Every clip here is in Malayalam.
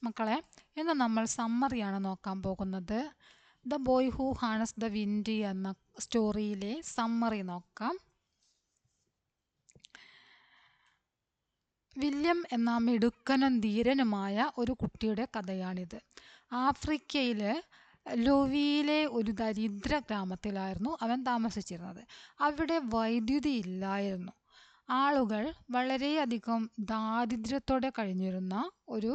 മക്കളെ, ഇന്ന് നമ്മൾ സമ്മറിയാണ് നോക്കാൻ പോകുന്നത്. The boy who harnessed the wind എന്ന സ്റ്റോറിയിലെ സമ്മറി നോക്കാം. വില്യം എന്ന മിടുക്കനും ധീരനുമായ ഒരു കുട്ടിയുടെ കഥയാണിത്. ആഫ്രിക്കയിലെ ലൊവിയിലെ ഒരു ദരിദ്ര ഗ്രാമത്തിലായിരുന്നു അവൻ താമസിച്ചിരുന്നത്. അവിടെ വൈദ്യുതി ഇല്ലായിരുന്നു. ആളുകൾ വളരെയധികം ദാരിദ്ര്യത്തോടെ കഴിഞ്ഞിരുന്ന ഒരു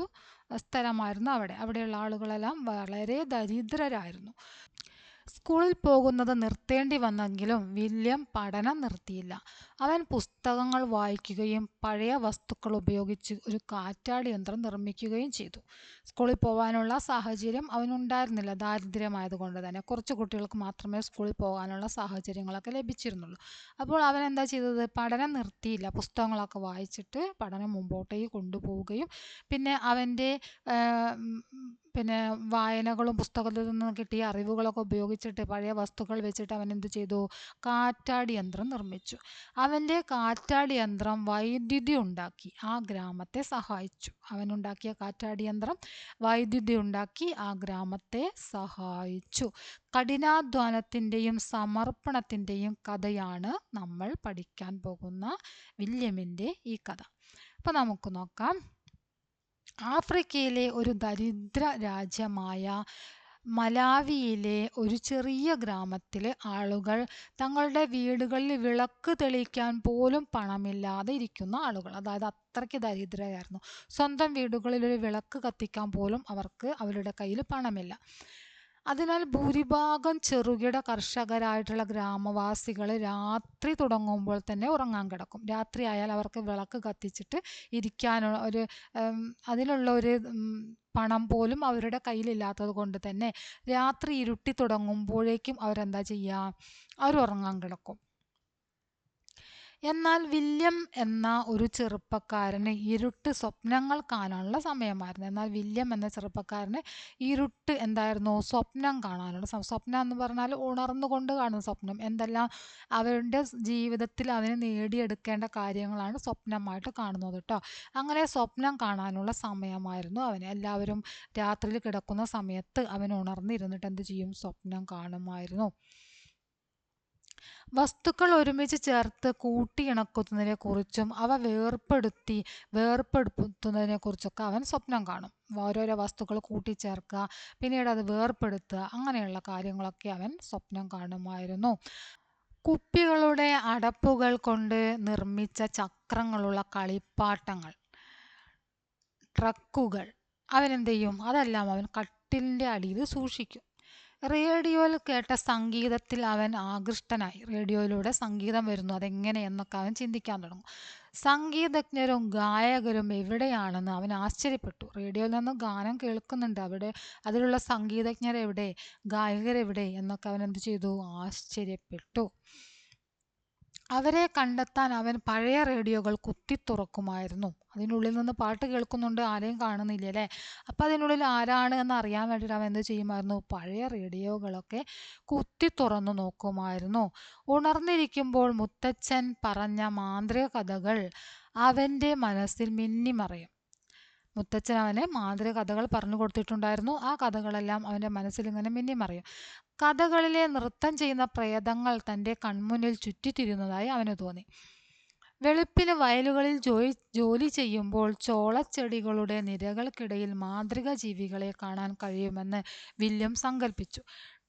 സ്ഥലമായിരുന്നു അവിടെയുള്ള ആളുകളെല്ലാം വളരെ ദരിദ്രരായിരുന്നു. സ്കൂളിൽ പോകുന്നത് നിർത്തേണ്ടി വന്നെങ്കിലും വില്യം പഠനം നിർത്തിയില്ല. അവൻ പുസ്തകങ്ങൾ വായിക്കുകയും പഴയ വസ്തുക്കൾ ഉപയോഗിച്ച് ഒരു കാറ്റാടി യന്ത്രം നിർമ്മിക്കുകയും ചെയ്തു. സ്കൂളിൽ പോകാനുള്ള സാഹചര്യം അവനുണ്ടായിരുന്നില്ല, ദാരിദ്ര്യമായതുകൊണ്ട് തന്നെ. കുറച്ച് കുട്ടികൾക്ക് മാത്രമേ സ്കൂളിൽ പോകാനുള്ള സാഹചര്യങ്ങളൊക്കെ ലഭിച്ചിരുന്നുള്ളൂ. അപ്പോൾ അവൻ എന്താ ചെയ്തത്? പഠനം നിർത്തിയില്ല. പുസ്തകങ്ങളൊക്കെ വായിച്ചിട്ട് പഠനം മുമ്പോട്ടേക്ക് കൊണ്ടുപോവുകയും പിന്നെ അവൻ്റെ വായനകളും പുസ്തകത്തിൽ നിന്ന് കിട്ടിയ അറിവുകളൊക്കെ ഉപയോഗിച്ചിട്ട് പഴയ വസ്തുക്കൾ വെച്ചിട്ട് അവൻ എന്ത് ചെയ്തു? കാറ്റാടി യന്ത്രം നിർമ്മിച്ചു. അവൻ്റെ കാറ്റാടി യന്ത്രം വൈദ്യുതി ഉണ്ടാക്കി ആ ഗ്രാമത്തെ സഹായിച്ചു. അവനുണ്ടാക്കിയ കാറ്റാടി യന്ത്രം വൈദ്യുതി ഉണ്ടാക്കി ആ ഗ്രാമത്തെ സഹായിച്ചു. കഠിനാധ്വാനത്തിൻ്റെയും സമർപ്പണത്തിൻ്റെയും കഥയാണ് നമ്മൾ പഠിക്കാൻ പോകുന്ന വില്യമിൻ്റെ ഈ കഥ. അപ്പം നമുക്ക് നോക്കാം. ആഫ്രിക്കയിലെ ഒരു ദരിദ്ര രാജ്യമായ മലാവിയിലെ ഒരു ചെറിയ ഗ്രാമത്തിൽ ആളുകൾ തങ്ങളുടെ വീടുകളിൽ വിളക്ക് തെളിയിക്കാൻ പോലും പണമില്ലാതെ ഇരിക്കുന്ന ആളുകൾ, അതായത് അത്രയ്ക്ക് ദരിദ്രരായിരുന്നു. സ്വന്തം വീടുകളിൽ ഒരു വിളക്ക് കത്തിക്കാൻ പോലും അവരുടെ കയ്യിൽ പണമില്ല. അതിനാൽ ഭൂരിഭാഗം ചെറുകിട കർഷകരായിട്ടുള്ള ഗ്രാമവാസികൾ രാത്രി തുടങ്ങുമ്പോൾ തന്നെ ഉറങ്ങാൻ കിടക്കും. രാത്രി ആയാൽ അവർക്ക് വിളക്ക് കത്തിച്ചിട്ട് ഇരിക്കാനുള്ള അതിനുള്ള ഒരു പണം പോലും അവരുടെ കയ്യിലില്ലാത്തത് കൊണ്ട് തന്നെ രാത്രി ഇരുട്ടി തുടങ്ങുമ്പോഴേക്കും അവരെന്താ ചെയ്യുക? അവർ ഉറങ്ങാൻ കിടക്കും. എന്നാൽ വില്യം എന്ന ഒരു ചെറുപ്പക്കാരന് ഇരുട്ട് സ്വപ്നങ്ങൾ കാണാനുള്ള സമയമായിരുന്നു. ഇരുട്ട് എന്തായിരുന്നു? സ്വപ്നം കാണാനുള്ള സ്വപ്നം എന്ന് പറഞ്ഞാൽ ഉണർന്നുകൊണ്ട് കാണുന്ന സ്വപ്നം. എന്തെല്ലാം അവരുടെ ജീവിതത്തിൽ അവന് നേടിയെടുക്കേണ്ട കാര്യങ്ങളാണ് സ്വപ്നമായിട്ട് കാണുന്നത് കേട്ടോ. അങ്ങനെ സ്വപ്നം കാണാനുള്ള സമയമായിരുന്നു അവന്. എല്ലാവരും രാത്രിയിൽ കിടക്കുന്ന സമയത്ത് അവൻ ഉണർന്നിരുന്നിട്ട് എന്ത് ചെയ്യും? സ്വപ്നം കാണുമായിരുന്നു. വസ്തുക്കൾ ഒരുമിച്ച് ചേർത്ത് കൂട്ടിയിണക്കുന്നതിനെ കുറിച്ചും അവ വേർപ്പെടുത്തുന്നതിനെ കുറിച്ചൊക്കെ അവൻ സ്വപ്നം കാണും. ഓരോരോ വസ്തുക്കൾ കൂട്ടിച്ചേർക്കുക, പിന്നീട് അത് വേർപ്പെടുത്തുക, അങ്ങനെയുള്ള കാര്യങ്ങളൊക്കെ അവൻ സ്വപ്നം കാണുമായിരുന്നു. കുപ്പികളുടെ അടപ്പുകൾ കൊണ്ട് നിർമ്മിച്ച ചക്രങ്ങളുള്ള കളിപ്പാട്ടങ്ങൾ, ട്രക്കുകൾ, അവനെന്ത് ചെയ്യും? അതെല്ലാം അവൻ കട്ടിലിൻ്റെ അടിയിൽ സൂക്ഷിക്കും. റേഡിയോയിൽ കേട്ട സംഗീതത്തിൽ അവൻ ആകൃഷ്ടനായി. റേഡിയോയിലൂടെ സംഗീതം വരുന്നു, അതെങ്ങനെയെന്നൊക്കെ അവൻ ചിന്തിക്കാൻ തുടങ്ങും. സംഗീതജ്ഞരും ഗായകരും എവിടെയാണെന്ന് അവൻ ആശ്ചര്യപ്പെട്ടു. റേഡിയോയിൽ നിന്ന് ഗാനം കേൾക്കുന്നുണ്ട്, അതിലുള്ള സംഗീതജ്ഞരെവിടെ, ഗായകരെവിടെ എന്നൊക്കെ അവൻ എന്ത് ചെയ്തു? ആശ്ചര്യപ്പെട്ടു. അവരെ കണ്ടെത്താൻ അവൻ പഴയ റേഡിയോകൾ കുത്തി തുറക്കുമായിരുന്നു. അതിനുള്ളിൽ നിന്ന് പാട്ട് കേൾക്കുന്നുണ്ട്, ആരെയും കാണുന്നില്ല അല്ലേ? അപ്പം അതിനുള്ളിൽ ആരാണ് എന്ന് അറിയാൻ വേണ്ടിയിട്ട് അവൻ എന്ത് ചെയ്യുമായിരുന്നു? പഴയ റേഡിയോകളൊക്കെ കുത്തി തുറന്നു നോക്കുമായിരുന്നു. ഉണർന്നിരിക്കുമ്പോൾ മുത്തച്ഛൻ പറഞ്ഞ മാന്ത്രിക കഥകൾ അവൻ്റെ മനസ്സിൽ മിന്നിമറയും. മുത്തച്ഛൻ അവന് മാന്ത്രിക കഥകൾ പറഞ്ഞു കൊടുത്തിട്ടുണ്ടായിരുന്നു. ആ കഥകളെല്ലാം അവൻ്റെ മനസ്സിൽ ഇങ്ങനെ മിന്നിമറയും. കഥകളിലെ നൃത്തം ചെയ്യുന്ന പ്രേതങ്ങൾ തൻ്റെ കൺമുന്നിൽ ചുറ്റിത്തിരിയുന്നതായി അവന് തോന്നി. വെളുപ്പിന് വയലുകളിൽ ജോലി ചെയ്യുമ്പോൾ ചോളച്ചെടികളുടെ നിരകൾക്കിടയിൽ മാന്ത്രിക ജീവികളെ കാണാൻ കഴിയുമെന്ന് വില്യം സങ്കല്പിച്ചു.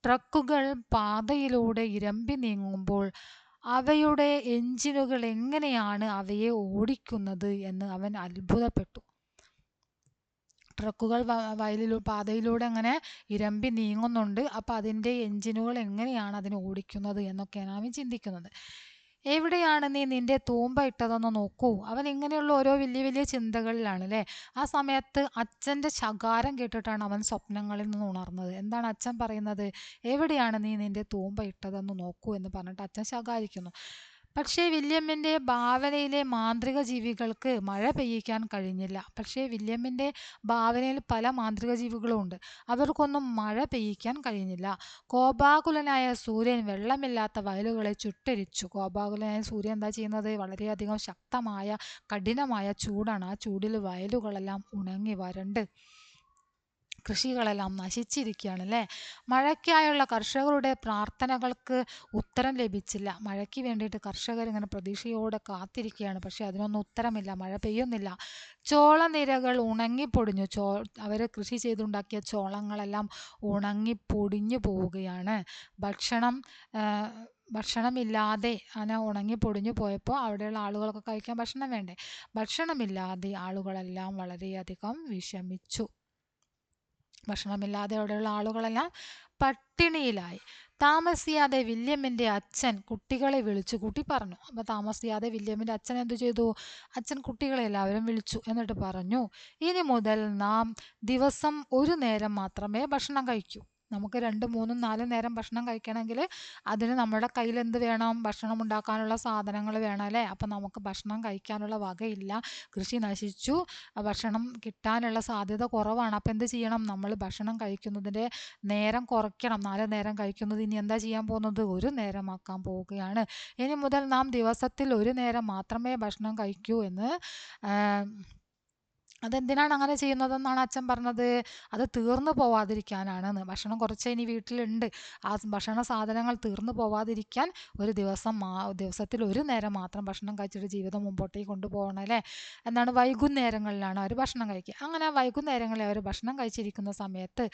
ട്രക്കുകൾ പാതയിലൂടെ ഇരമ്പി നീങ്ങുമ്പോൾ അവയുടെ എഞ്ചിനുകൾ എങ്ങനെയാണ് അവയെ ഓടിക്കുന്നത് എന്ന് അവൻ അത്ഭുതപ്പെട്ടു. ട്രക്കുകൾ പാതയിലൂടെ അങ്ങനെ ഇരമ്പി നീങ്ങുന്നുണ്ട്. അപ്പോൾ അതിൻ്റെ എഞ്ചിനുകൾ എങ്ങനെയാണ് അതിനെ ഓടിക്കുന്നത് എന്നൊക്കെയാണ് അവൻ ചിന്തിക്കുന്നത്. എവിടെയാണ് നീ നിന്റെ തൂമ്പ ഇട്ടതെന്ന് നോക്കൂ. അവൻ ഇങ്ങനെയുള്ള ഓരോ വലിയ വലിയ ചിന്തകളിലാണ് അല്ലേ. ആ സമയത്ത് അച്ഛൻ്റെ ശകാരം കേട്ടിട്ടാണ് അവൻ സ്വപ്നങ്ങളിൽ നിന്ന് ഉണർന്നത്. എന്താണ് അച്ഛൻ പറയുന്നത്? എവിടെയാണ് നീ നിന്റെ തൂമ്പ ഇട്ടതെന്ന് നോക്കൂ എന്ന് പറഞ്ഞിട്ട് അച്ഛൻ ശകാരിക്കുന്നു. പക്ഷേ വില്യമിൻ്റെ ഭാവനയിലെ മാന്ത്രിക ജീവികൾക്ക് മഴ പെയ്യിക്കാൻ കഴിഞ്ഞില്ല. പക്ഷേ വില്യമിൻ്റെ ഭാവനയിൽ പല മാന്ത്രിക ജീവികളും ഉണ്ട്. അവർക്കൊന്നും മഴ പെയ്യിക്കാൻ കഴിഞ്ഞില്ല. കോപാകുലനായ സൂര്യൻ വെള്ളമില്ലാത്ത വയലുകളെ ചുട്ടരിച്ചു. കോപാകുലനായ സൂര്യൻ എന്താ ചെയ്യുന്നത്? വളരെയധികം ശക്തമായ കഠിനമായ ചൂടാണ്. ആ ചൂടിൽ വയലുകളെല്ലാം ഉണങ്ങി വരണ്ട് കൃഷികളെല്ലാം നശിച്ചിരിക്കുകയാണ് അല്ലേ. മഴയ്ക്കായുള്ള കർഷകരുടെ പ്രാർത്ഥനകൾക്ക് ഉത്തരം ലഭിച്ചില്ല. മഴയ്ക്ക് വേണ്ടിയിട്ട് കർഷകർ ഇങ്ങനെ പ്രതീക്ഷയോടെ കാത്തിരിക്കുകയാണ്. പക്ഷെ അതിനൊന്നും ഉത്തരമില്ല. മഴ പെയ്യുന്നില്ല. ചോളനിരകൾ ഉണങ്ങിപ്പൊടിഞ്ഞു. അവർ കൃഷി ചെയ്തുണ്ടാക്കിയ ചോളങ്ങളെല്ലാം ഉണങ്ങിപ്പൊടിഞ്ഞു പോവുകയാണ്. ഭക്ഷണം ഭക്ഷണമില്ലാതെ അങ്ങനെ ഉണങ്ങിപ്പൊടിഞ്ഞു പോയപ്പോൾ അവിടെയുള്ള ആളുകളൊക്കെ കഴിക്കാൻ ഭക്ഷണം വേണ്ടേ. ഭക്ഷണമില്ലാതെ ആളുകളെല്ലാം വളരെയധികം വിഷമിച്ചു. ഭക്ഷണമില്ലാതെ അവിടെയുള്ള ആളുകളെല്ലാം പട്ടിണിയിലായി. താമസിയാതെ വില്യമിൻ്റെ അച്ഛൻ കുട്ടികളെ വിളിച്ചു കൂട്ടി പറഞ്ഞു. അപ്പോൾ താമസിയാതെ വില്യമിൻ്റെ അച്ഛൻ എന്തു ചെയ്തു? അച്ഛൻ കുട്ടികളെ എല്ലാവരും വിളിച്ചു. എന്നിട്ട് പറഞ്ഞു, ഇനി മുതൽ നാം ദിവസം ഒരു നേരം മാത്രമേ ഭക്ഷണം കഴിക്കൂ. നമുക്ക് 2, 3, 4 നേരം ഭക്ഷണം കഴിക്കണമെങ്കിൽ അതിന് നമ്മുടെ കയ്യിൽ എന്ത് വേണം? ഭക്ഷണം ഉണ്ടാക്കാനുള്ള സാധനങ്ങൾ വേണം അല്ലേ. അപ്പം നമുക്ക് ഭക്ഷണം കഴിക്കാനുള്ള വകയില്ല. കൃഷി നശിച്ചു. ഭക്ഷണം കിട്ടാനുള്ള സാധ്യത കുറവാണ്. അപ്പം എന്ത് ചെയ്യണം? നമ്മൾ ഭക്ഷണം കഴിക്കുന്നതിൻ്റെ നേരം കുറയ്ക്കണം. 4 നേരം കഴിക്കുന്നത് ഇനി എന്താ ചെയ്യാൻ പോകുന്നത്? ഒരു നേരമാക്കാൻ പോവുകയാണ്. ഇനി മുതൽ നാം ദിവസത്തിൽ ഒരു നേരം മാത്രമേ ഭക്ഷണം കഴിക്കൂ എന്ന് അതെന്തിനാണ് അങ്ങനെ ചെയ്യുന്നതെന്നാണ് അച്ഛൻ പറഞ്ഞത്? അത് തീർന്നു പോവാതിരിക്കാനാണെന്ന്. ഭക്ഷണം കുറച്ച് ഇനി വീട്ടിലുണ്ട്. ആ ഭക്ഷണ സാധനങ്ങൾ തീർന്നു പോവാതിരിക്കാൻ ദിവസത്തിൽ ഒരു നേരം മാത്രം ഭക്ഷണം കഴിച്ചിട്ട് ജീവിതം മുമ്പോട്ടേക്ക് കൊണ്ടുപോകണം അല്ലേ. എന്താണ്? വൈകുന്നേരങ്ങളിലാണ് അവർ ഭക്ഷണം കഴിക്കുക. അങ്ങനെ വൈകുന്നേരങ്ങളിൽ അവർ ഭക്ഷണം കഴിച്ചിരിക്കുന്ന സമയത്ത്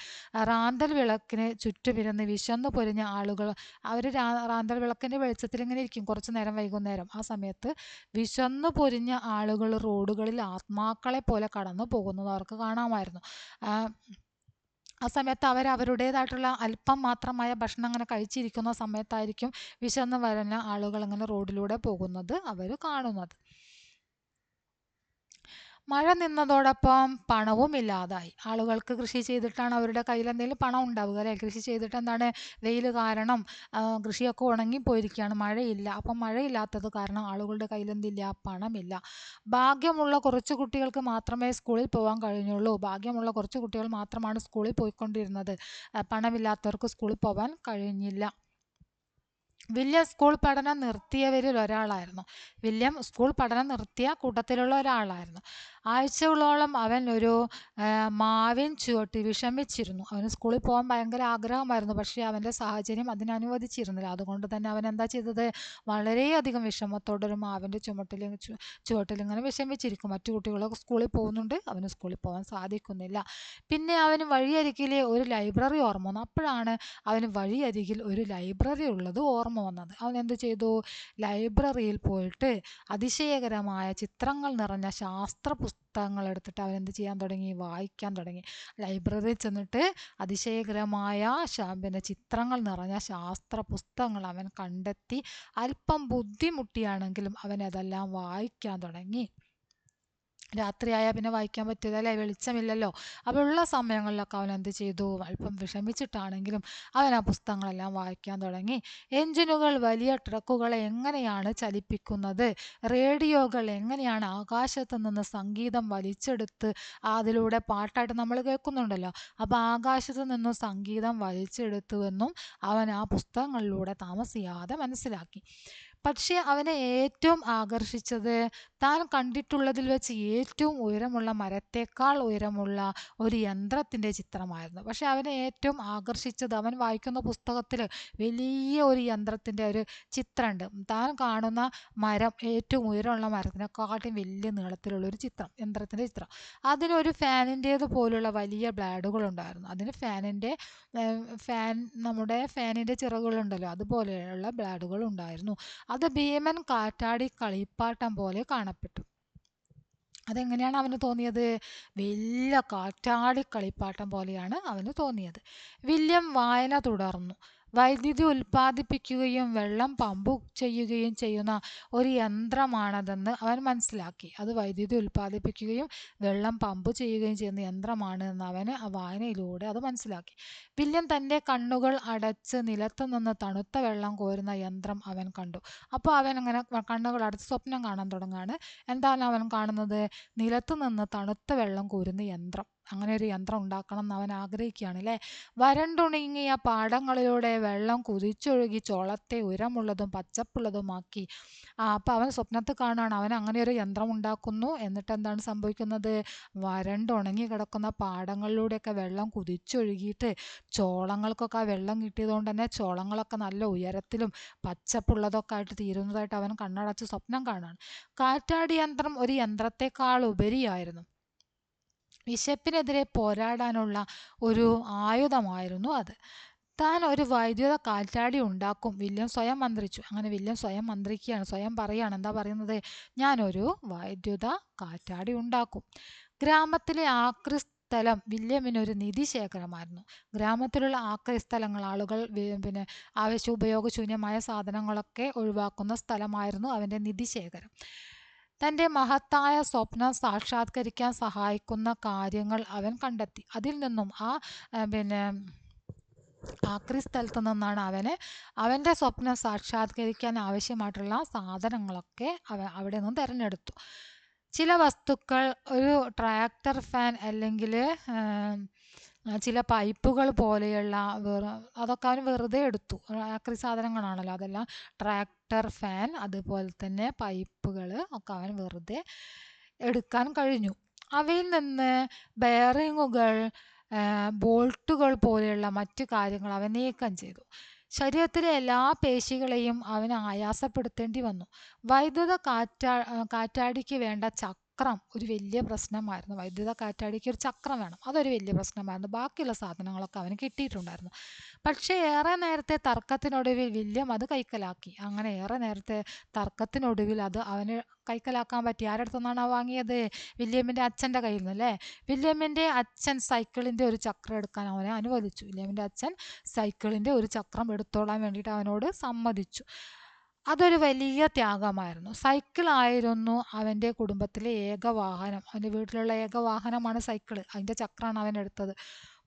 റാന്തൽ വിളക്കിന് ചുറ്റുമിരുന്ന് വിശന്നു പൊരിഞ്ഞ ആളുകൾ അവർ റാന്തൽ വിളക്കിൻ്റെ വെളിച്ചത്തിൽ ഇങ്ങനെ ഇരിക്കും കുറച്ച് നേരം വൈകുന്നേരം. ആ സമയത്ത് വിശന്നു പൊരിഞ്ഞ ആളുകൾ റോഡുകളിൽ ആത്മാക്കളെ പോലെ കടന്നു പോകുന്നത് അവർക്ക് കാണാമായിരുന്നു. ആ സമയത്ത് അവരുടേതായിട്ടുള്ള അല്പം മാത്രമായ ഭക്ഷണം അങ്ങനെ കഴിച്ചിരിക്കുന്ന സമയത്തായിരിക്കും വിശന്ന് വരുന്ന ആളുകൾ ഇങ്ങനെ റോഡിലൂടെ പോകുന്നത് അവർ കാണുന്നത്. മഴ നിന്നതോടൊപ്പം പണവും ഇല്ലാതായി. ആളുകൾക്ക് കൃഷി ചെയ്തിട്ടാണ് അവരുടെ കയ്യിൽ എന്തെങ്കിലും പണം ഉണ്ടാവുക അല്ലേ. കൃഷി ചെയ്തിട്ട് എന്താണ്? വെയിൽ കാരണം കൃഷിയൊക്കെ ഉണങ്ങിപ്പോയിരിക്കുകയാണ്. മഴയില്ല. അപ്പം മഴയില്ലാത്തത് കാരണം ആളുകളുടെ കയ്യിൽ എന്തില്ല? പണമില്ല. ഭാഗ്യമുള്ള കുറച്ച് കുട്ടികൾക്ക് മാത്രമേ സ്കൂളിൽ പോകാൻ കഴിഞ്ഞുള്ളൂ. ഭാഗ്യമുള്ള കുറച്ച് കുട്ടികൾ മാത്രമാണ് സ്കൂളിൽ പോയിക്കൊണ്ടിരുന്നത്. പണമില്ലാത്തവർക്ക് സ്കൂളിൽ പോകാൻ കഴിഞ്ഞില്ല. വില്യം സ്കൂൾ പഠനം നിർത്തിയവരിൽ ഒരാളായിരുന്നു. വില്യം സ്കൂൾ പഠനം നിർത്തിയ കൂട്ടത്തിലുള്ള ഒരാളായിരുന്നു. ആഴ്ചകളോളം അവൻ ഒരു മാവിൻ ചുവട്ടിൽ വിഷമിച്ചിരുന്നു. അവന് സ്കൂളിൽ പോകാൻ ഭയങ്കര ആഗ്രഹമായിരുന്നു. പക്ഷേ അവൻ്റെ സാഹചര്യം അതിനനുവദിച്ചിരുന്നില്ല. അതുകൊണ്ട് തന്നെ അവൻ എന്താ ചെയ്തത്? വളരെയധികം വിഷമത്തോടെ ഒരു മാവിൻ്റെ ചുവട്ടിൽ ഇങ്ങനെ വിഷമിച്ചിരിക്കും. മറ്റു കുട്ടികളൊക്കെ സ്കൂളിൽ പോകുന്നുണ്ട്, അവന് സ്കൂളിൽ പോകാൻ സാധിക്കുന്നില്ല. പിന്നെ അവന് വഴിയരികിലെ ഒരു ലൈബ്രറി ഓർമ്മ വന്നു. അപ്പോഴാണ് അവന് വഴിയരികിൽ ഒരു ലൈബ്രറി ഉള്ളത് ഓർമ്മ വന്നത്. അവൻ എന്ത് ചെയ്തു? ലൈബ്രറിയിൽ പോയിട്ട് അതിശയകരമായ ചിത്രങ്ങൾ നിറഞ്ഞ ശാസ്ത്ര പുസ്തകങ്ങൾ എടുത്തിട്ട് അവൻ എന്ത് ചെയ്യാൻ തുടങ്ങി? വായിക്കാൻ തുടങ്ങി. ലൈബ്രറിയിൽ ചെന്നിട്ട് അതിശയകരമായ ചിത്രങ്ങൾ നിറഞ്ഞ ശാസ്ത്ര പുസ്തകങ്ങൾ അവൻ കണ്ടെത്തി. അല്പം ബുദ്ധിമുട്ടിയാണെങ്കിലും അവൻ അതെല്ലാം വായിക്കാൻ തുടങ്ങി. രാത്രിയായാൽ പിന്നെ വായിക്കാൻ പറ്റില്ല അല്ലേ, വെളിച്ചമില്ലല്ലോ. അപ്പോൾ ഉള്ള സമയങ്ങളിലൊക്കെ അവൻ എന്ത് ചെയ്തു? അല്പം വിഷമിച്ചിട്ടാണെങ്കിലും അവൻ ആ പുസ്തകങ്ങളെല്ലാം വായിക്കാൻ തുടങ്ങി. എഞ്ചിനുകൾ വലിയ ട്രക്കുകളെ എങ്ങനെയാണ് ചലിപ്പിക്കുന്നത്, റേഡിയോകൾ എങ്ങനെയാണ് ആകാശത്ത് നിന്ന് സംഗീതം വലിച്ചെടുത്ത് അതിലൂടെ പാട്ടായിട്ട് നമ്മൾ കേൾക്കുന്നുണ്ടല്ലോ, അപ്പോൾ ആകാശത്ത് നിന്നും സംഗീതം വലിച്ചെടുത്തുവെന്നും അവൻ ആ പുസ്തകങ്ങളിലൂടെ താമസിയാതെ മനസ്സിലാക്കി. പക്ഷേ അവനെ ഏറ്റവും ആകർഷിച്ചത് താൻ കണ്ടിട്ടുള്ളതിൽ വെച്ച് ഏറ്റവും ഉയരമുള്ള മരത്തേക്കാൾ ഉയരമുള്ള ഒരു യന്ത്രത്തിൻ്റെ ചിത്രമായിരുന്നു. പക്ഷെ അവനെ ഏറ്റവും ആകർഷിച്ചത് അവൻ വായിക്കുന്ന പുസ്തകത്തിൽ വലിയ ഒരു യന്ത്രത്തിൻ്റെ ഒരു ചിത്രമുണ്ട്. താൻ കാണുന്ന മരം ഏറ്റവും ഉയരമുള്ള മരത്തിനെക്കാട്ടും വലിയ നീളത്തിലുള്ളൊരു ചിത്രം, യന്ത്രത്തിൻ്റെ ചിത്രം. അതിനൊരു ഫാനിൻ്റേത് പോലുള്ള വലിയ ബ്ലേഡുകളുണ്ടായിരുന്നു. അതിന് നമ്മുടെ ഫാനിൻ്റെ ചിറകുകളുണ്ടല്ലോ, അതുപോലെയുള്ള ബ്ലേഡുകൾ ഉണ്ടായിരുന്നു. അത് ഭീമൻ കാറ്റാടി കളിപ്പാട്ടം പോലെ കാണപ്പെട്ടു. അതെങ്ങനെയാണ് അവന് തോന്നിയത്? വലിയ കാറ്റാടി കളിപ്പാട്ടം പോലെയാണ് അവന് തോന്നിയത്. വില്യം വായന തുടർന്നു. വൈദ്യുതി ഉൽപ്പാദിപ്പിക്കുകയും വെള്ളം പമ്പ് ചെയ്യുകയും ചെയ്യുന്ന ഒരു യന്ത്രമാണതെന്ന് അവൻ മനസ്സിലാക്കി. അത് വൈദ്യുതി ഉൽപ്പാദിപ്പിക്കുകയും വെള്ളം പമ്പ് ചെയ്യുകയും ചെയ്യുന്ന യന്ത്രമാണ് എന്ന് അവന് ആ വായനയിലൂടെ അത് മനസ്സിലാക്കി. വില്യം തൻ്റെ കണ്ണുകൾ അടച്ച് നിലത്തു നിന്ന് തണുത്ത വെള്ളം കോരുന്ന യന്ത്രം അവൻ കണ്ടു. അപ്പോൾ അവൻ അങ്ങനെ കണ്ണുകൾ അടച്ച് സ്വപ്നം കാണാൻ തുടങ്ങുകയാണ്. എന്താണ് അവൻ കാണുന്നത്? നിലത്തു നിന്ന് തണുത്ത വെള്ളം കോരുന്ന യന്ത്രം. അങ്ങനെ ഒരു യന്ത്രം ഉണ്ടാക്കണം എന്ന് അവൻ ആഗ്രഹിക്കുകയാണ് അല്ലേ. വരണ്ടുണങ്ങിയ പാടങ്ങളിലൂടെ വെള്ളം കുതിച്ചൊഴുകി ചോളത്തെ ഉരമുള്ളതും പച്ചപ്പുള്ളതുമാക്കി. അപ്പം അവൻ സ്വപ്നത്തിൽ കാണുകയാണ് അവൻ അങ്ങനെ ഒരു യന്ത്രം ഉണ്ടാക്കുന്നു. എന്നിട്ട് എന്താണ് സംഭവിക്കുന്നത്? വരണ്ടുണങ്ങി കിടക്കുന്ന പാടങ്ങളിലൂടെയൊക്കെ വെള്ളം കുതിച്ചൊഴുകിയിട്ട് ചോളങ്ങൾക്കൊക്കെ ആ വെള്ളം കിട്ടിയതുകൊണ്ട് തന്നെ ചോളങ്ങളൊക്കെ നല്ല ഉയരത്തിലും പച്ചപ്പുള്ളതൊക്കെ ആയിട്ട് തീരുന്നതായിട്ട് അവൻ കണ്ണടച്ച് സ്വപ്നം കാണുകയാണ്. കാറ്റാടി യന്ത്രം ഒരു യന്ത്രത്തെക്കാൾ ഉപരിയായിരുന്നു. വിശപ്പിനെതിരെ പോരാടാനുള്ള ഒരു ആയുധമായിരുന്നു അത്. താൻ ഒരു വൈദ്യുത കാറ്റാടി ഉണ്ടാക്കും, വില്യം സ്വയം മന്ത്രിച്ചു. അങ്ങനെ വില്യം സ്വയം മന്ത്രിക്കുകയാണ്, സ്വയം പറയുകയാണ്. എന്താ പറയുന്നത്? ഞാനൊരു വൈദ്യുത കാറ്റാടി ഉണ്ടാക്കും. ഗ്രാമത്തിലെ ആക്രി സ്ഥലം വില്യമിനൊരു നിധി ശേഖരമായിരുന്നു. ഗ്രാമത്തിലുള്ള ആക്രി സ്ഥലങ്ങൾ, ആളുകൾ പിന്നെ ഉപയോഗശൂന്യമായ സാധനങ്ങളൊക്കെ ഒഴിവാക്കുന്ന സ്ഥലമായിരുന്നു അവൻ്റെ നിധി ശേഖരം. തൻ്റെ മഹത്തായ സ്വപ്നം സാക്ഷാത്കരിക്കാൻ സഹായിക്കുന്ന കാര്യങ്ങൾ അവൻ കണ്ടെത്തി. അതിൽ നിന്നും പിന്നെ ആക്രി സ്ഥലത്തു നിന്നാണ് അവൻ്റെ സ്വപ്നം സാക്ഷാത്കരിക്കാൻ ആവശ്യമായിട്ടുള്ള സാധനങ്ങളൊക്കെ അവിടെ നിന്ന് തിരഞ്ഞെടുത്തു. ചില വസ്തുക്കൾ, ഒരു ട്രാക്ടർ ഫാൻ അല്ലെങ്കിൽ ചില പൈപ്പുകൾ പോലെയുള്ള അതൊക്കെ അവൻ വെറുതെ എടുത്തു. ആക്രി സാധനങ്ങളാണല്ലോ അതെല്ലാം. ട്രാക്ടർ ഫാൻ അതുപോലെ തന്നെ പൈപ്പുകൾ ഒക്കെ അവൻ വെറുതെ എടുക്കാൻ കഴിഞ്ഞു. അവയിൽ നിന്ന് ബെയറിങ്ങുകൾ, ബോൾട്ടുകൾ പോലെയുള്ള മറ്റു കാര്യങ്ങൾ അവൻ നീക്കം ചെയ്തു. ശരീരത്തിലെ എല്ലാ പേശികളെയും അവന് ആയാസപ്പെടുത്തേണ്ടി വന്നു. വൈദ്യുത കാറ്റാടിക്ക് വേണ്ട ചക്രം ഒരു വലിയ പ്രശ്നമായിരുന്നു. വൈദ്യുത കാറ്റാടിക്ക് ഒരു ചക്രം വേണം, അതൊരു വലിയ പ്രശ്നമായിരുന്നു. ബാക്കിയുള്ള സാധനങ്ങളൊക്കെ അവന് കിട്ടിയിട്ടുണ്ടായിരുന്നു. പക്ഷേ ഏറെ നേരത്തെ തർക്കത്തിനൊടുവിൽ വില്യം അത് കൈക്കലാക്കി. അങ്ങനെ ഏറെ നേരത്തെ തർക്കത്തിനൊടുവിൽ അത് അവന് കൈക്കലാക്കാൻ പറ്റി. ആരുടെ അടുത്തുനിന്നാണ് വാങ്ങിയത്? വില്യമിൻ്റെ അച്ഛൻ്റെ കയ്യിൽ നിന്ന് അല്ലേ. വില്യമിൻ്റെ അച്ഛൻ സൈക്കിളിൻ്റെ ഒരു ചക്രം എടുക്കാൻ അവനെ അനുവദിച്ചു. വില്യമിൻ്റെ അച്ഛൻ സൈക്കിളിൻ്റെ ഒരു ചക്രം എടുത്തോളാൻ വേണ്ടിയിട്ട് അവനോട് സമ്മതിച്ചു. അതൊരു വലിയ ത്യാഗമായിരുന്നു. സൈക്കിളായിരുന്നു അവൻ്റെ കുടുംബത്തിലെ ഏക വാഹനം. അവൻ്റെ വീട്ടിലുള്ള ഏക വാഹനമാണ് സൈക്കിള്. അതിൻ്റെ ചക്രമാണ് അവൻ എടുത്തത്.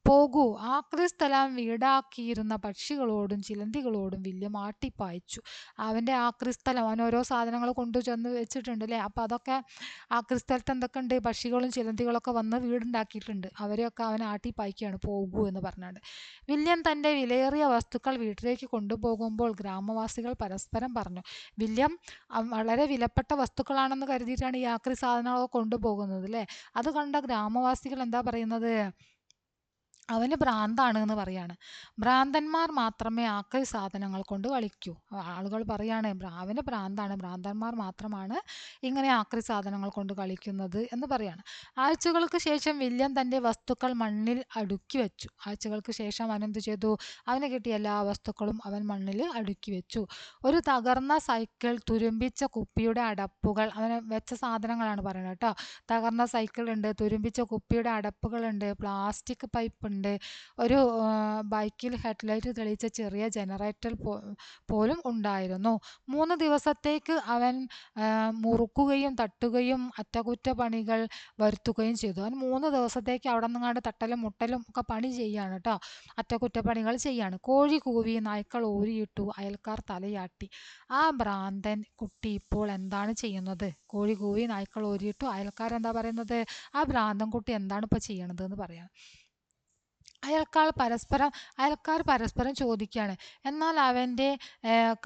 പോകൂ. ആക്രി സ്ഥലം വീടാക്കിയിരുന്ന പക്ഷികളോടും ചിലന്തികളോടും വില്യം ആട്ടിപ്പായിച്ചു. അവൻ്റെ ആക്രി സ്ഥലം, അവൻ ഓരോ സാധനങ്ങൾ കൊണ്ടുചെന്ന് വെച്ചിട്ടുണ്ട് അല്ലേ. അപ്പം അതൊക്കെ ആക്രി സ്ഥലത്ത് എന്തൊക്കെ ഉണ്ട്? പക്ഷികളും ചിലന്തികളൊക്കെ വന്ന് വീടുണ്ടാക്കിയിട്ടുണ്ട്. അവരെയൊക്കെ അവൻ ആട്ടിപ്പായിക്കുകയാണ്, പോകൂ എന്ന് പറഞ്ഞാണ്ട്. വില്യം തൻ്റെ വിലയേറിയ വസ്തുക്കൾ വീട്ടിലേക്ക് കൊണ്ടുപോകുമ്പോൾ ഗ്രാമവാസികൾ പരസ്പരം പറഞ്ഞു. വില്യം വളരെ വിലപ്പെട്ട വസ്തുക്കളാണെന്ന് കരുതിയിട്ടാണ് ഈ ആക്രി സാധനങ്ങളൊക്കെ കൊണ്ടുപോകുന്നത് അല്ലേ. അത് കണ്ട ഗ്രാമവാസികൾ എന്താ പറയുന്നത്? അവന് ഭ്രാന്താണ് എന്ന് പറയാണ്. ഭ്രാന്തന്മാർ മാത്രമേ ആക്രി സാധനങ്ങൾ കൊണ്ട് കളിക്കൂ. ആളുകൾ പറയാണ് അവന് ഭ്രാന്താണ്, ഭ്രാന്തന്മാർ മാത്രമാണ് ഇങ്ങനെ ആക്രി സാധനങ്ങൾ കൊണ്ട് കളിക്കുന്നത് എന്ന് പറയാണ്. ആഴ്ചകൾക്ക് ശേഷം വില്യം തൻ്റെ വസ്തുക്കൾ മണ്ണിൽ അടുക്കി വെച്ചു. ആഴ്ചകൾക്ക് ശേഷം അവൻ എന്ത് ചെയ്തു? അവന് കിട്ടിയ എല്ലാ വസ്തുക്കളും അവൻ മണ്ണിൽ അടുക്കി വെച്ചു. ഒരു തകർന്ന സൈക്കിൾ, തുരുമ്പിച്ച കുപ്പിയുടെ അടപ്പുകൾ, അവന് വെച്ച സാധനങ്ങളാണ് പറയുന്നത് കേട്ടോ. തകർന്ന സൈക്കിളുണ്ട്, തുരുമ്പിച്ച കുപ്പിയുടെ അടപ്പുകളുണ്ട്, പ്ലാസ്റ്റിക് പൈപ്പ് ഉണ്ട്, ഒരു ബൈക്കിൽ ഹെഡ്ലൈറ്റ് തെളിയിച്ച ചെറിയ ജനറേറ്റർ പോലും ഉണ്ടായിരുന്നു. 3 ദിവസത്തേക്ക് അവൻ മുറുക്കുകയും തട്ടുകയും അറ്റകുറ്റപ്പണികൾ വരുത്തുകയും ചെയ്തു. അവൻ 3 ദിവസത്തേക്ക് അവിടെ നിന്നങ്ങാണ്ട് തട്ടലും മുട്ടലും ഒക്കെ പണി ചെയ്യാണ് കേട്ടോ. അറ്റകുറ്റപ്പണികൾ ചെയ്യാണ്. കോഴി കൂവി, നായ്ക്കൾ ഓരിയിട്ടു, അയൽക്കാർ തലയാട്ടി. ആ ഭ്രാന്തൻ കുട്ടി ഇപ്പോൾ എന്താണ് ചെയ്യുന്നത്? കോഴി കൂവി, നായ്ക്കൾ ഓരിയിട്ടു, അയൽക്കാരെന്താ പറയുന്നത്? ആ ഭ്രാന്തൻ കുട്ടി എന്താണ് ഇപ്പോൾ ചെയ്യണത് എന്ന് പറയാം. അയൽക്കാർ പരസ്പരം ചോദിക്കുകയാണ്. എന്നാൽ അവൻ്റെ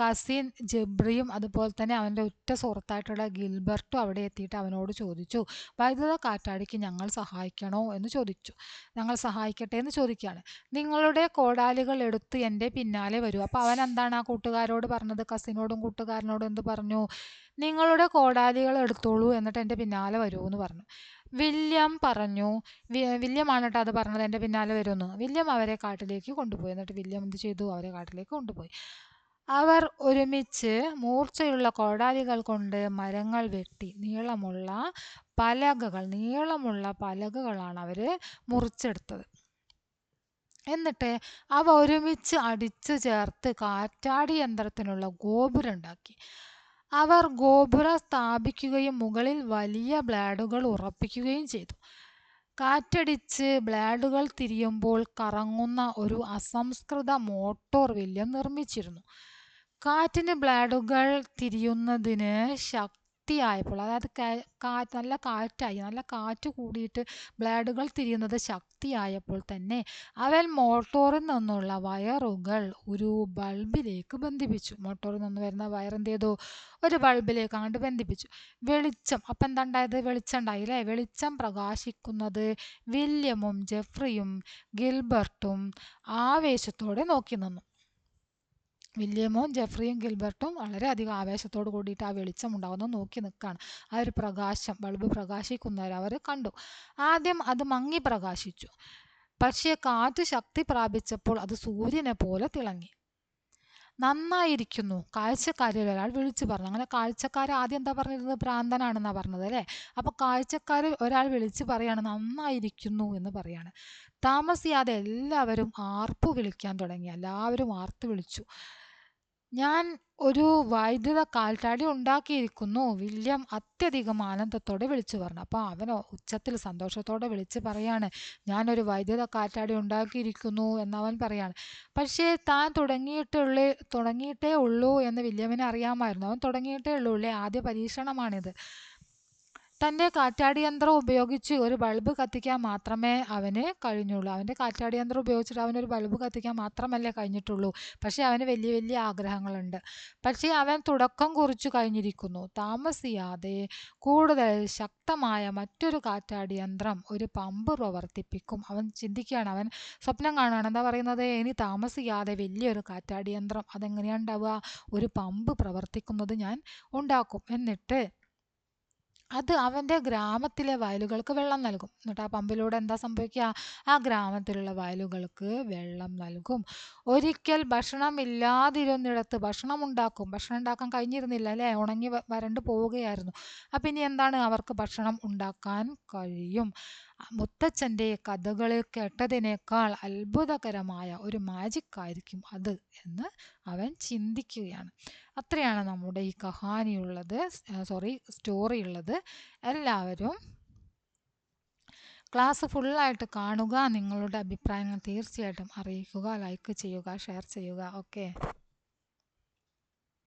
കസിൻ ജെബ്രിയും അതുപോലെ തന്നെ അവൻ്റെ ഉറ്റ സുഹൃത്തായിട്ടുള്ള ഗിൽബർട്ടും അവിടെ എത്തിയിട്ട് അവനോട് ചോദിച്ചു, വൈദ്യുത കാറ്റാടിക്ക് ഞങ്ങൾ സഹായിക്കണോ എന്ന് ചോദിച്ചു. ഞങ്ങൾ സഹായിക്കട്ടെ എന്ന് ചോദിക്കുകയാണ്. നിങ്ങളുടെ കോടാലികൾ എടുത്ത് എൻ്റെ പിന്നാലെ വരൂ. അപ്പോൾ അവൻ എന്താണ് ആ കൂട്ടുകാരോട് പറഞ്ഞത്? കസിനോടും കൂട്ടുകാരനോടും എന്ത് പറഞ്ഞു? നിങ്ങളുടെ കോടാലികൾ എടുത്തോളൂ, എന്നിട്ട് എൻ്റെ പിന്നാലെ വരൂ എന്ന് പറഞ്ഞു. വില്യം പറഞ്ഞു. വില്യമാണ് കേട്ടോ അത് പറഞ്ഞത്, എൻ്റെ പിന്നാലെ വരുമെന്ന്. വില്യം അവരെ കാട്ടിലേക്ക് കൊണ്ടുപോയി. എന്നിട്ട് വില്യം എന്ത് ചെയ്തു? അവരെ കാട്ടിലേക്ക് കൊണ്ടുപോയി. അവർ ഒരുമിച്ച് മൂർച്ചയുള്ള കോടാലികൾ കൊണ്ട് മരങ്ങൾ വെട്ടി നീളമുള്ള പലകകളാണ് അവർ മുറിച്ചെടുത്തത്. എന്നിട്ട് അവ ഒരുമിച്ച് അടിച്ചു ചേർത്ത് കാറ്റാടി യന്ത്രത്തിനുള്ള ഗോപുരം ഉണ്ടാക്കി. അവർ ഗോപുരം സ്ഥാപിക്കുകയും മുകളിൽ വലിയ ബ്ലേഡുകൾ ഉറപ്പിക്കുകയും ചെയ്തു. കാറ്റടിച്ച് ബ്ലേഡുകൾ തിരിയുമ്പോൾ കറങ്ങുന്ന ഒരു അസംസ്കൃത മോട്ടോർ വില്യം നിർമ്മിച്ചിരുന്നു. കാറ്റിന് ബ്ലേഡുകൾ തിരിയുന്നതിന് ശക്തിയായപ്പോൾ, അതായത് നല്ല കാറ്റായി, നല്ല കാറ്റ് കൂടിയിട്ട് ബ്ലേഡുകൾ തിരിയുന്നത് ശക്തിയായപ്പോൾ തന്നെ അവൻ മോട്ടോറിൽ നിന്നുള്ള വയറുകൾ ഒരു ബൾബിലേക്ക് ബന്ധിപ്പിച്ചു. മോട്ടോറിൽ നിന്ന് വരുന്ന വയർ എന്ത് ചെയ്തു? ഒരു ബൾബിലേക്ക് അങ്ങോട്ട് ബന്ധിപ്പിച്ചു. വെളിച്ചം, അപ്പം എന്താ ഉണ്ടായത്? വെളിച്ചം ഉണ്ടായി അല്ലേ? വെളിച്ചം പ്രകാശിക്കുന്നത് വില്യമും ജെഫ്രിയും ഗിൽബർട്ടും ആവേശത്തോടെ നോക്കി നിന്നു. വില്യമും ജെഫ്രിയും ഗിൽബർട്ടും വളരെയധികം ആവേശത്തോട് കൂടിയിട്ട് ആ വെളിച്ചം ഉണ്ടാകുന്നത് നോക്കി നിൽക്കുകയാണ്. ആ ഒരു പ്രകാശം, ബൾബ് പ്രകാശിക്കുന്നവർ അവർ കണ്ടു. ആദ്യം അത് മങ്ങി പ്രകാശിച്ചു. പക്ഷേ കാറ്റ് ശക്തി പ്രാപിച്ചപ്പോൾ അത് സൂര്യനെ പോലെ തിളങ്ങി. നന്നായിരിക്കുന്നു, കാഴ്ചക്കാരിൽ ഒരാൾ വിളിച്ചു പറഞ്ഞു. അങ്ങനെ കാഴ്ചക്കാർ ആദ്യം എന്താ പറഞ്ഞിരുന്നത്? ഭ്രാന്തനാണെന്നാ പറഞ്ഞത് അല്ലേ? അപ്പൊ കാഴ്ചക്കാരിൽ ഒരാൾ വിളിച്ചു പറയാണ് നന്നായിരിക്കുന്നു എന്ന് പറയാണ്. താമസിയാതെ എല്ലാവരും ആർപ്പു വിളിക്കാൻ തുടങ്ങി. എല്ലാവരും ആർത്തു വിളിച്ചു. ഞാൻ ഒരു വൈദ്യുത കാൽത്താടി ഉണ്ടാക്കിയിരിക്കുന്നു, വില്യം അത്യധികം ആനന്ദത്തോടെ വിളിച്ചു പറഞ്ഞു. അപ്പോൾ അവൻ ഉച്ചത്തിൽ സന്തോഷത്തോടെ വിളിച്ച് പറയാണ്, ഞാനൊരു വൈദ്യുത കാൽത്താടി ഉണ്ടാക്കിയിരിക്കുന്നു എന്നവൻ പറയാണ്. പക്ഷേ താൻ തുടങ്ങിയിട്ടേ ഉള്ളൂ എന്ന് വില്യമിന് അറിയാമായിരുന്നു. അവൻ തുടങ്ങിയിട്ടേ ഉള്ളൂ അല്ലേ, ആദ്യ പരീക്ഷണമാണിത്. തൻ്റെ കാറ്റാടിയന്ത്രം ഉപയോഗിച്ച് ഒരു ബൾബ് കത്തിക്കാൻ മാത്രമേ അവന് കഴിഞ്ഞുള്ളൂ. അവൻ്റെ കാറ്റാടിയന്ത്രം ഉപയോഗിച്ചിട്ട് അവനൊരു ബൾബ് കത്തിക്കാൻ മാത്രമല്ലേ കഴിഞ്ഞിട്ടുള്ളൂ. പക്ഷേ അവന് വലിയ വലിയ ആഗ്രഹങ്ങളുണ്ട്. പക്ഷേ അവൻ തുടക്കം കുറിച്ചു കഴിഞ്ഞിരിക്കുന്നു. താമസിയാതെ കൂടുതൽ ശക്തമായ മറ്റൊരു കാറ്റാടിയന്ത്രം, ഒരു പമ്പ് പ്രവർത്തിപ്പിക്കും. അവൻ ചിന്തിക്കുകയാണ്, അവൻ സ്വപ്നം കാണുകയാണ്. എന്താ പറയുന്നത്? ഇനി താമസിയാതെ വലിയൊരു കാറ്റാടിയന്ത്രം, അതെങ്ങനെയാണ് ഉണ്ടാവുക? ഒരു പമ്പ് പ്രവർത്തിക്കുന്നത് ഞാൻ ഉണ്ടാക്കും. എന്നിട്ട് അത് അവൻ്റെ ഗ്രാമത്തിലെ വയലുകൾക്ക് വെള്ളം നൽകും. എന്നിട്ട് ആ പമ്പിലൂടെ എന്താ സംഭവിക്കുക? ആ ഗ്രാമത്തിലുള്ള വയലുകൾക്ക് വെള്ളം നൽകും. ഒരിക്കൽ ഭക്ഷണമില്ലാതിരുന്നിടത്ത് ഭക്ഷണം ഉണ്ടാക്കും. ഭക്ഷണം ഉണ്ടാക്കാൻ കഴിഞ്ഞിരുന്നില്ല അല്ലേ? ഉണങ്ങി വരണ്ട് പോവുകയായിരുന്നു. അപ്പം ഇനി എന്താണ്? അവർക്ക് ഭക്ഷണം ഉണ്ടാക്കാൻ കഴിയും. മുത്തച്ഛൻ്റെ കഥകളിൽ കേട്ടതിനേക്കാൾ അത്ഭുതകരമായ ഒരു മാജിക് ആയിരിക്കും അത് എന്ന് അവൻ ചിന്തിക്കുകയാണ്. അത്രയാണ് നമ്മുടെ ഈ സ്റ്റോറി ഉള്ളത്. എല്ലാവരും ക്ലാസ് ഫുള്ളായിട്ട് കാണുക. നിങ്ങളുടെ അഭിപ്രായങ്ങൾ തീർച്ചയായിട്ടും അറിയിക്കുക. ലൈക്ക് ചെയ്യുക, ഷെയർ ചെയ്യുക. ഓക്കെ.